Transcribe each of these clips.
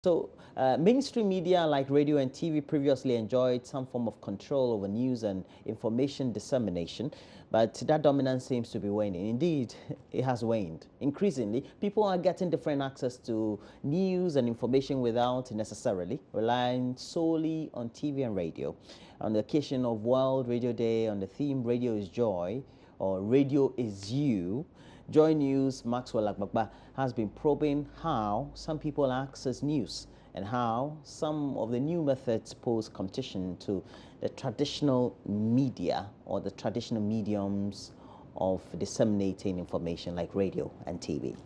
So, mainstream media like radio and TV previously enjoyed some form of control over news and information dissemination, but that dominance seems to be waning. Indeed, it has waned. Increasingly, people are getting different access to news and information without necessarily relying solely on TV and radio. On the occasion of World Radio Day, on the theme Radio is Joy, or Radio is You, Joy News Maxwell Agbagba has been probing how some people access news and how some of the new methods pose competition to the traditional media or the traditional mediums of disseminating information like radio and TV.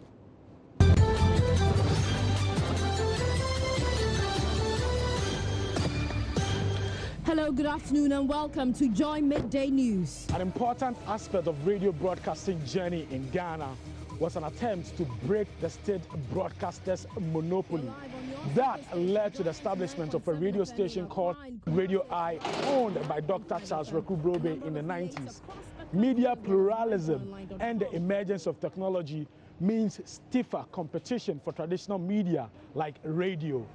Hello, good afternoon and welcome to Joy Midday News. An important aspect of radio broadcasting journey in Ghana was an attempt to break the state broadcasters' monopoly. That led to the establishment of a radio station called Radio I, owned by Dr. Charles Reku-Brobe in the 90s. Media pluralism and the emergence of technology means stiffer competition for traditional media like radio,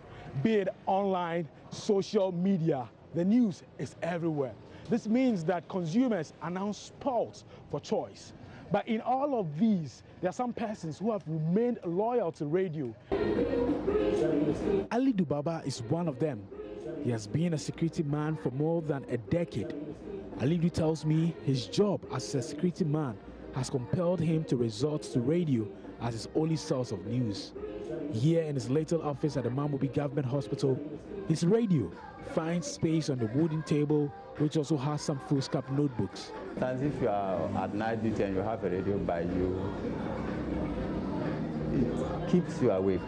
be it online, social media. The news is everywhere. This means that consumers are now spoiled for choice. But in all of these, there are some persons who have remained loyal to radio. Ali Dubaba is one of them. He has been a security man for more than a decade. Ali tells me his job as a security man has compelled him to resort to radio as his only source of news. Here in his little office at the Mamobi Government Hospital, his radio finds space on the wooden table, which also has some foolscap notebooks. Sometimes if you are at night duty and you have a radio by you, it keeps you awake.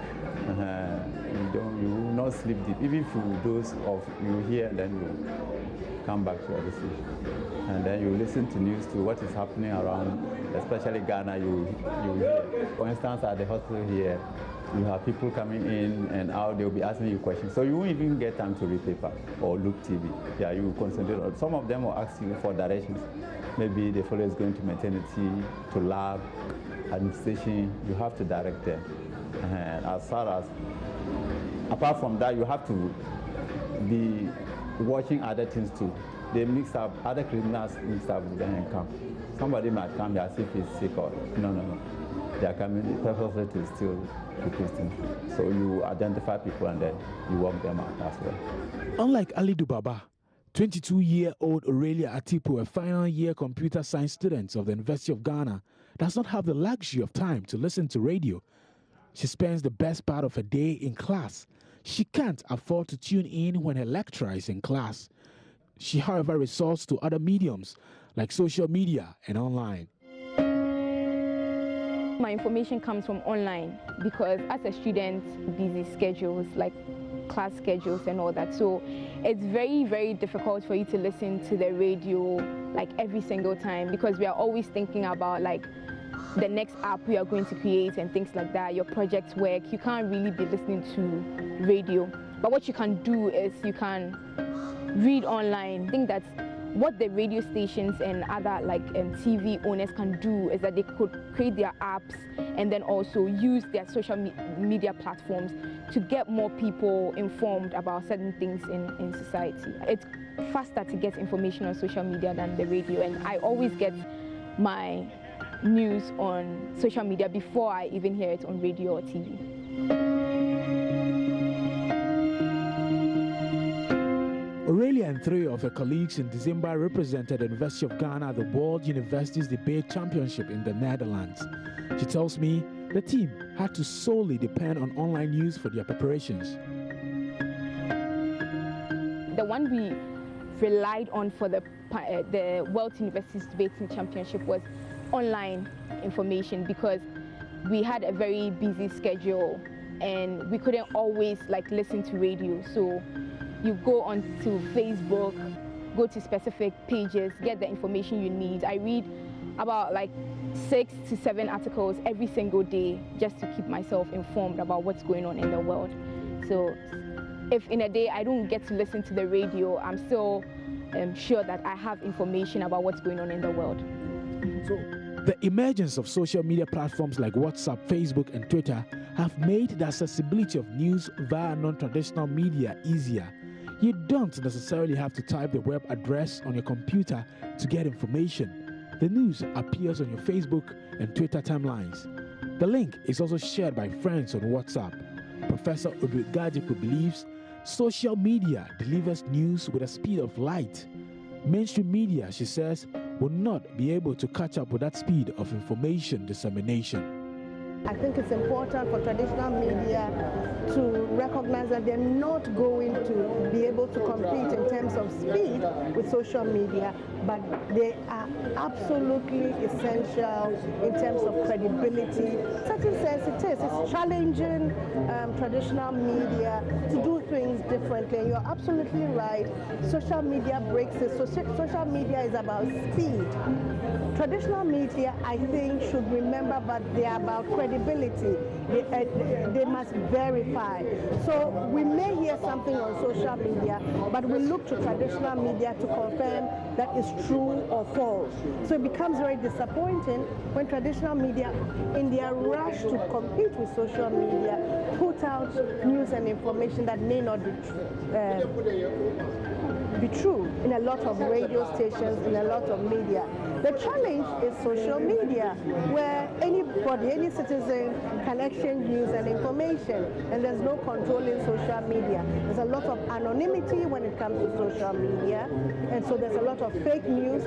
You will not sleep deep. Even if you doze off, you hear, and then you come back to your sleep. And then you listen to news, to what is happening around, especially Ghana, you hear. For instance, at the hospital here, you have people coming in and out, they'll be asking you questions. So you won't even get time to read paper or look TV. Yeah, you concentrate on. Some of them will ask you for directions. Maybe the fellow is going to maternity, to lab, administration. You have to direct them. And as far as, apart from that, you have to be watching other things too. They mix up, other criminals mix up with them and come. Somebody might come here as if he's sick or, no. They are coming purposely to steal the Christians. So you identify people and then you work them out as well. Unlike Ali Dubaba, 22-year-old Aurelia Atipu, a final year computer science student of the University of Ghana, does not have the luxury of time to listen to radio. She spends the best part of her day in class. She can't afford to tune in when her lecturer is in class. She, however, resorts to other mediums like social media and online. My information comes from online because as a student, busy schedules like class schedules and all that. So it's very, very difficult for you to listen to the radio like every single time because we are always thinking about like the next app we are going to create and things like that, your project work. You can't really be listening to radio. But what you can do is you can read online. I think that's what the radio stations and other like TV owners can do is that they could create their apps and then also use their social media platforms to get more people informed about certain things in society. It's faster to get information on social media than the radio, and I always get my news on social media before I even hear it on radio or TV. Aurelia and three of her colleagues in December represented the University of Ghana at the World Universities Debate Championship in the Netherlands. She tells me the team had to solely depend on online news for their preparations. The one we relied on for the World Universities Debating Championship was online information because we had a very busy schedule and we couldn't always like listen to radio. So you go onto Facebook, go to specific pages, get the information you need. I read about like 6 to 7 articles every single day just to keep myself informed about what's going on in the world. So if in a day I don't get to listen to the radio, I'm still sure that I have information about what's going on in the world. So the emergence of social media platforms like WhatsApp, Facebook, and Twitter have made the accessibility of news via non-traditional media easier. You don't necessarily have to type the web address on your computer to get information. The news appears on your Facebook and Twitter timelines. The link is also shared by friends on WhatsApp. Professor Odwegajiku believes social media delivers news with the speed of light. Mainstream media, she says, will not be able to catch up with that speed of information dissemination. I think it's important for traditional media to recognize that they're not going to be able to compete in terms of speed with social media, but they are absolutely essential in terms of credibility. In certain sense it is. It's challenging traditional media to do things differently. And you're absolutely right. Social media breaks it. So social media is about speed. Traditional media, I think, should remember, but they are about credibility. They must verify. So we may hear something on social media, but we look to traditional media to confirm that it's true or false. So it becomes very disappointing when traditional media, in their rush to compete with social media, put out news and information that may not be true in a lot of radio stations, in a lot of media. The challenge is social media, where anybody, any citizen can exchange news and information, and there's no control in social media. There's a lot of anonymity when it comes to social media, and so there's a lot of fake news.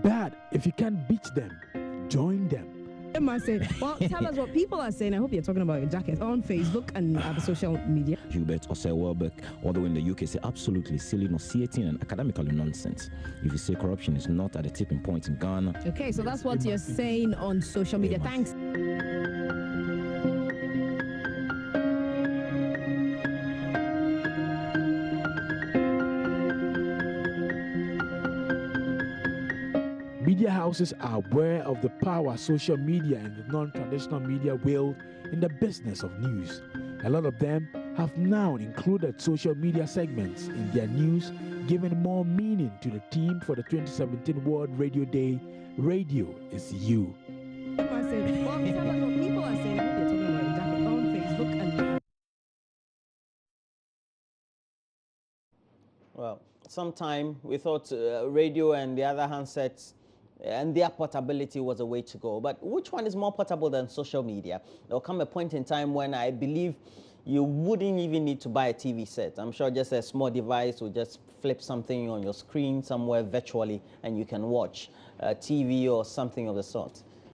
But if you can't beat them, join them. Well, tell us what people are saying. I hope you're talking about your jacket on Facebook and other social media. Hubert Osei-Welbeck, although in the UK, say absolutely silly, nauseating, and academically nonsense. If you say corruption is not at a tipping point in Ghana. Okay, so that's what you're saying on social media. Thanks. Media houses are aware of the power social media and the non-traditional media wield in the business of news. A lot of them have now included social media segments in their news, giving more meaning to the theme for the 2017 World Radio Day, Radio is You. Well, tell us what people are saying. I hope you're talking about your jacket on Facebook and... Well, sometime we thought radio and the other handsets and their portability was a way to go. But which one is more portable than social media? There'll come a point in time when I believe you wouldn't even need to buy a TV set. I'm sure just a small device will just flip something on your screen somewhere virtually and you can watch TV or something of the sort.